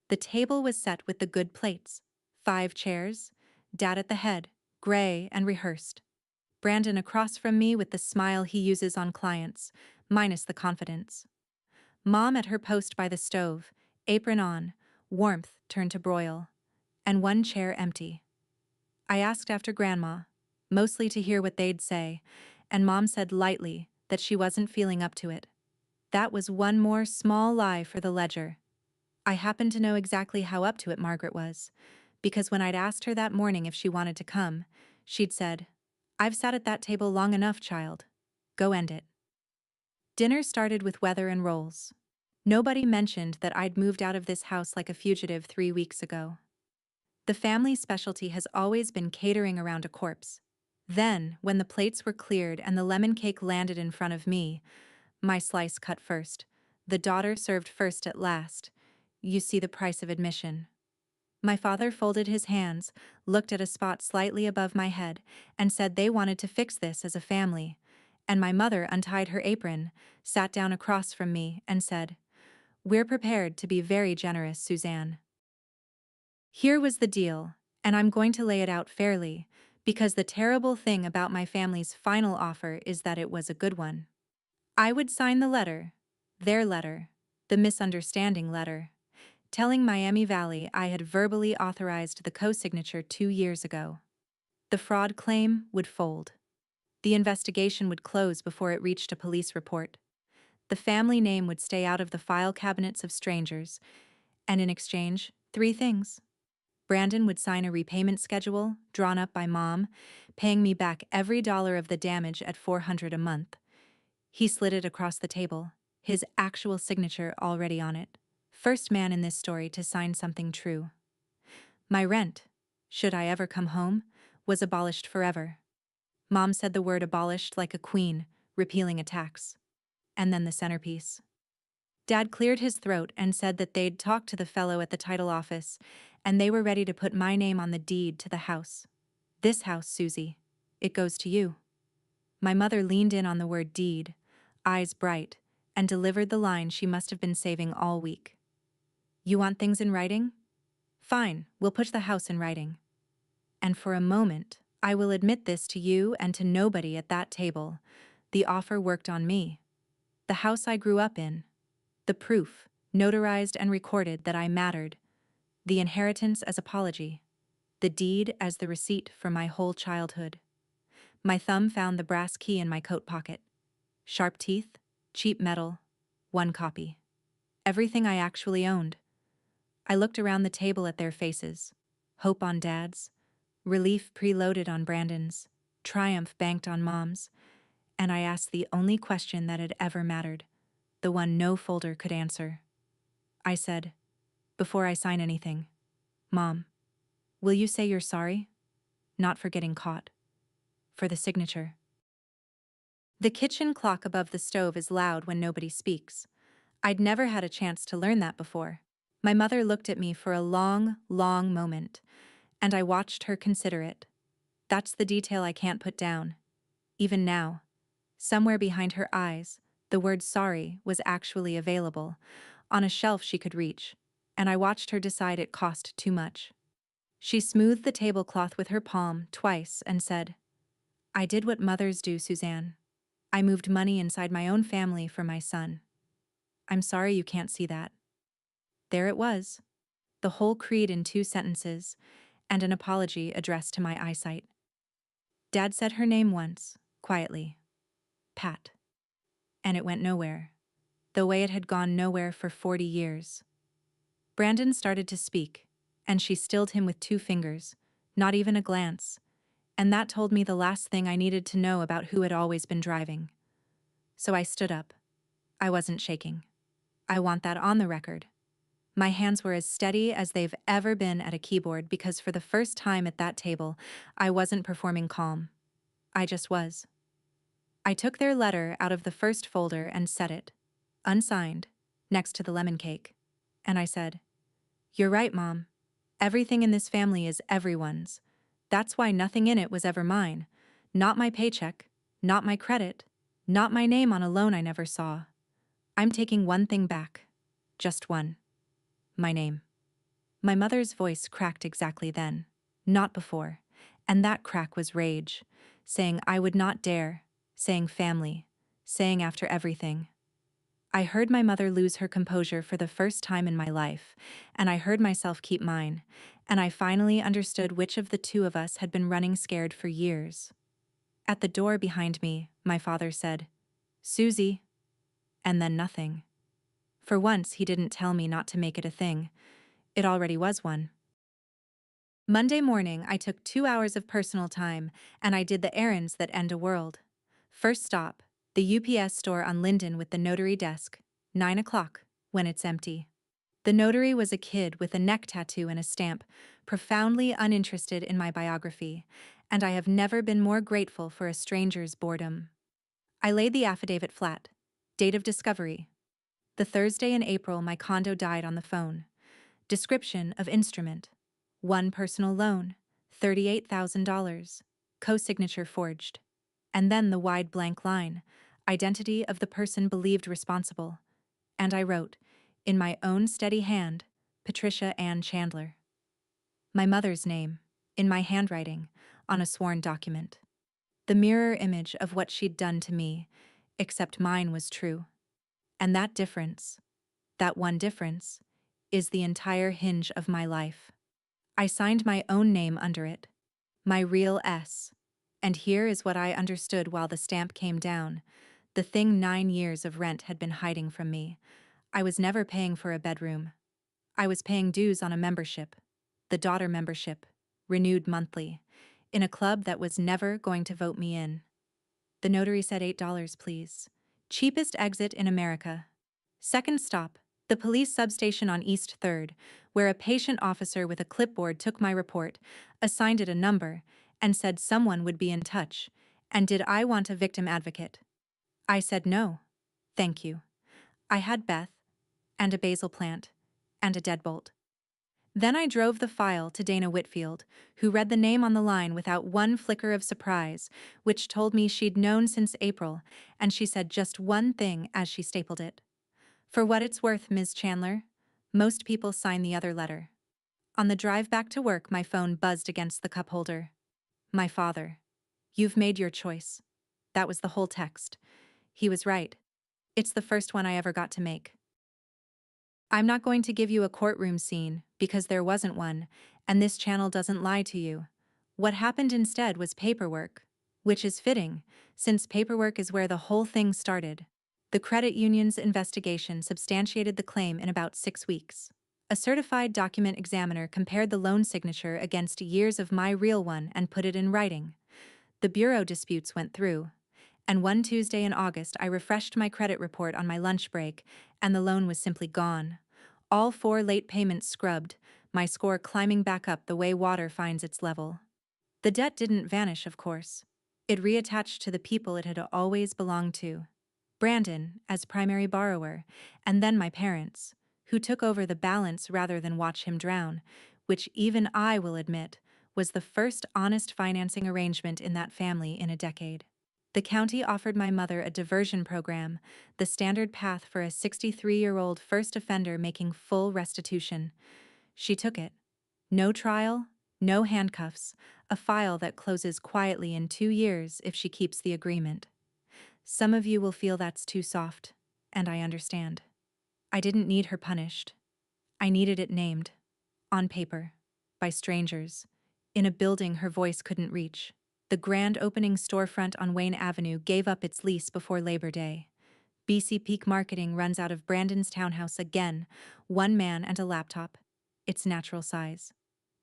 The table was set with the good plates. 5 chairs, Dad at the head, gray and rehearsed. Brandon across from me with the smile he uses on clients, minus the confidence. Mom at her post by the stove, apron on, warmth turned to broil, and 1 chair empty. I asked after Grandma, mostly to hear what they'd say, and Mom said lightly that she wasn't feeling up to it. That was one more small lie for the ledger. I happened to know exactly how up to it Margaret was, because when I'd asked her that morning if she wanted to come, she'd said, "I've sat at that table long enough, child. Go end it." Dinner started with weather and rolls. Nobody mentioned that I'd moved out of this house like a fugitive 3 weeks ago. The family specialty has always been catering around a corpse. Then, when the plates were cleared and the lemon cake landed in front of me, my slice cut first, the daughter served first at last. You see the price of admission. My father folded his hands, looked at a spot slightly above my head, and said they wanted to fix this as a family. And my mother untied her apron, sat down across from me, and said, "We're prepared to be very generous, Suzanne." Here was the deal, and I'm going to lay it out fairly, because the terrible thing about my family's final offer is that it was a good one. I would sign the letter, their letter, the misunderstanding letter, telling Miami Valley I had verbally authorized the co-signature 2 years ago. The fraud claim would fold. The investigation would close before it reached a police report. The family name would stay out of the file cabinets of strangers, And in exchange, three things. Brandon would sign a repayment schedule drawn up by Mom, paying me back every dollar of the damage at $400 a month. He slid it across the table, his actual signature already on it. First man in this story to sign something true. My rent, should I ever come home, was abolished forever. Mom said the word abolished like a queen, repealing a tax. And then the centerpiece. Dad cleared his throat and said that they'd talked to the fellow at the title office, and they were ready to put my name on the deed to the house. This house, Susie. It goes to you. My mother leaned in on the word deed, eyes bright, and delivered the line she must have been saving all week. You want things in writing? Fine, we'll put the house in writing. And for a moment, I will admit this to you and to nobody at that table, the offer worked on me. The house I grew up in. The proof, notarized and recorded that I mattered. The inheritance as apology. The deed as the receipt for my whole childhood. My thumb found the brass key in my coat pocket. Sharp teeth, cheap metal, one copy. Everything I actually owned. I looked around the table at their faces. Hope on Dad's, relief preloaded on Brandon's, triumph banked on Mom's, and I asked the only question that had ever mattered, the one no folder could answer. I said, before I sign anything, Mom, will you say you're sorry? Not for getting caught. For the signature. The kitchen clock above the stove is loud when nobody speaks. I'd never had a chance to learn that before. My mother looked at me for a long, long moment, and I watched her consider it. That's the detail I can't put down. Even now, somewhere behind her eyes, the word sorry was actually available, on a shelf she could reach, and I watched her decide it cost too much. She smoothed the tablecloth with her palm twice and said, I did what mothers do, Suzanne. I moved money inside my own family for my son. I'm sorry you can't see that. There it was. The whole creed in 2 sentences, and an apology addressed to my eyesight. Dad said her name once, quietly. Pat. And it went nowhere, the way it had gone nowhere for 40 years. Brandon started to speak, and she stilled him with 2 fingers, not even a glance, and that told me the last thing I needed to know about who had always been driving. So I stood up. I wasn't shaking. I want that on the record. My hands were as steady as they've ever been at a keyboard because for the first time at that table, I wasn't performing calm. I just was. I took their letter out of the first folder and set it, unsigned, next to the lemon cake. And I said, You're right, Mom. Everything in this family is everyone's. That's why nothing in it was ever mine. Not my paycheck, not my credit, not my name on a loan I never saw. I'm taking one thing back. Just one. My name. My mother's voice cracked exactly then, not before, and that crack was rage, saying I would not dare, saying family, saying after everything. I heard my mother lose her composure for the first time in my life, and I heard myself keep mine, and I finally understood which of the 2 of us had been running scared for years. At the door behind me, my father said, Susie, and then nothing. For once he didn't tell me not to make it a thing. It already was one. Monday morning, I took 2 hours of personal time, and I did the errands that end a world. First stop, the UPS store on Linden with the notary desk, 9 o'clock, when it's empty. The notary was a kid with a neck tattoo and a stamp, profoundly uninterested in my biography, and I have never been more grateful for a stranger's boredom. I laid the affidavit flat. Date of discovery. The Thursday in April my condo died on the phone. Description of instrument. 1 personal loan, $38,000. Co-signature forged. And then the wide blank line, identity of the person believed responsible. And I wrote, in my own steady hand, Patricia Ann Chandler. My mother's name, in my handwriting, on a sworn document. The mirror image of what she'd done to me, except mine was true. And that difference, that one difference, is the entire hinge of my life. I signed my own name under it, my real S. And here is what I understood while the stamp came down, the thing 9 years of rent had been hiding from me. I was never paying for a bedroom. I was paying dues on a membership, the daughter membership, renewed monthly, in a club that was never going to vote me in. The notary said $8, please. Cheapest exit in America. Second stop, the police substation on East 3rd, where a patient officer with a clipboard took my report, assigned it a number, and said someone would be in touch, and did I want a victim advocate? I said no. Thank you. I had Beth, and a basil plant, and a deadbolt. Then I drove the file to Dana Whitfield, who read the name on the line without one flicker of surprise, which told me she'd known since April, and she said just one thing as she stapled it. For what it's worth, Ms. Chandler, most people sign the other letter. On the drive back to work, my phone buzzed against the cup holder. My father. You've made your choice. That was the whole text. He was right. It's the first one I ever got to make. I'm not going to give you a courtroom scene, because there wasn't one, and this channel doesn't lie to you. What happened instead was paperwork, which is fitting, since paperwork is where the whole thing started. The credit union's investigation substantiated the claim in about 6 weeks. A certified document examiner compared the loan signature against years of my real one and put it in writing. The bureau disputes went through, and one Tuesday in August I refreshed my credit report on my lunch break, and the loan was simply gone. All 4 late payments scrubbed, my score climbing back up the way water finds its level. The debt didn't vanish, of course. It reattached to the people it had always belonged to. Brandon, as primary borrower, and then my parents, who took over the balance rather than watch him drown, which even I will admit was the first honest financing arrangement in that family in a decade. The county offered my mother a diversion program, the standard path for a 63-year-old first offender making full restitution. She took it. No trial, no handcuffs, a file that closes quietly in 2 years if she keeps the agreement. Some of you will feel that's too soft, and I understand. I didn't need her punished. I needed it named. On paper. By strangers. In a building her voice couldn't reach. The grand opening storefront on Wayne Avenue gave up its lease before Labor Day. BC Peak Marketing runs out of Brandon's townhouse again, 1 man and a laptop. Its natural size.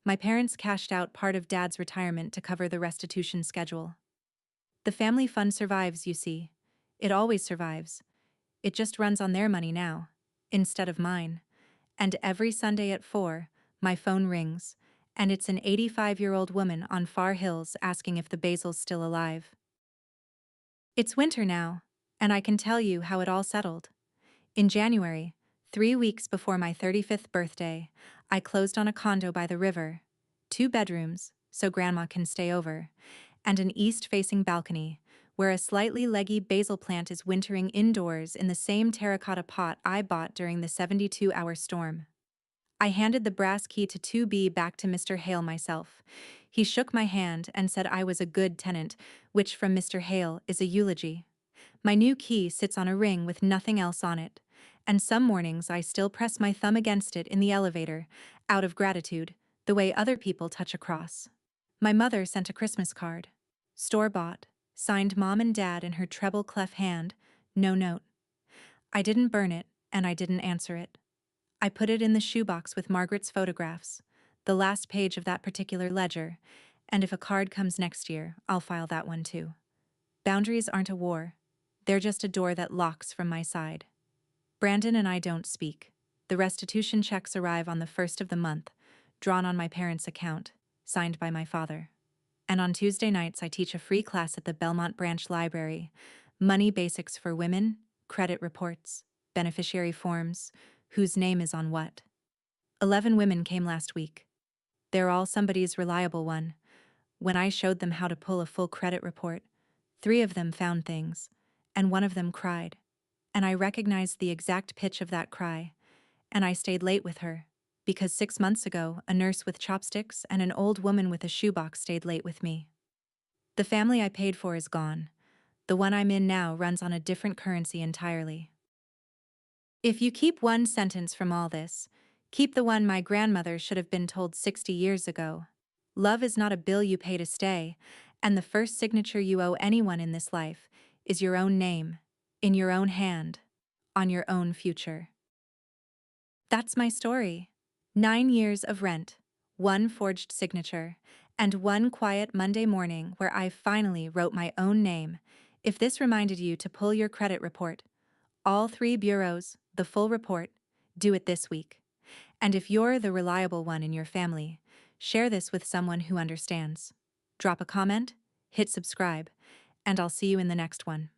My parents cashed out part of Dad's retirement to cover the restitution schedule. The family fund survives, you see. It always survives. It just runs on their money now, instead of mine. And every Sunday at 4, my phone rings, and it's an 85-year-old woman on Far Hills asking if the basil's still alive. It's winter now, and I can tell you how it all settled. In January, 3 weeks before my 35th birthday, I closed on a condo by the river, 2 bedrooms, so Grandma can stay over, and an east-facing balcony, where a slightly leggy basil plant is wintering indoors in the same terracotta pot I bought during the 72-hour storm. I handed the brass key to 2B back to Mr. Hale myself. He shook my hand and said I was a good tenant, which from Mr. Hale is a eulogy. My new key sits on a ring with nothing else on it, and some mornings I still press my thumb against it in the elevator, out of gratitude, the way other people touch a cross. My mother sent a Christmas card. Store-bought, signed Mom and Dad in her treble clef hand, no note. I didn't burn it, and I didn't answer it. I put it in the shoebox with Margaret's photographs, the last page of that particular ledger, and if a card comes next year, I'll file that one too. Boundaries aren't a war. They're just a door that locks from my side. Brandon and I don't speak. The restitution checks arrive on the 1st of the month, drawn on my parents' account, signed by my father. And on Tuesday nights I teach a free class at the Belmont Branch Library, money basics for women, credit reports, beneficiary forms, whose name is on what. 11 women came last week. They're all somebody's reliable one. When I showed them how to pull a full credit report, 3 of them found things, and 1 of them cried. And I recognized the exact pitch of that cry, and I stayed late with her, because 6 months ago a nurse with chopsticks and an old woman with a shoebox stayed late with me. The family I paid for is gone. The one I'm in now runs on a different currency entirely. If you keep one sentence from all this, keep the one my grandmother should have been told 60 years ago. Love is not a bill you pay to stay, and the first signature you owe anyone in this life is your own name, in your own hand, on your own future. That's my story. 9 years of rent, one forged signature, and one quiet Monday morning where I finally wrote my own name. If this reminded you to pull your credit report, all 3 bureaus, the full report, do it this week. And if you're the reliable one in your family, share this with someone who understands. Drop a comment, hit subscribe, and I'll see you in the next one.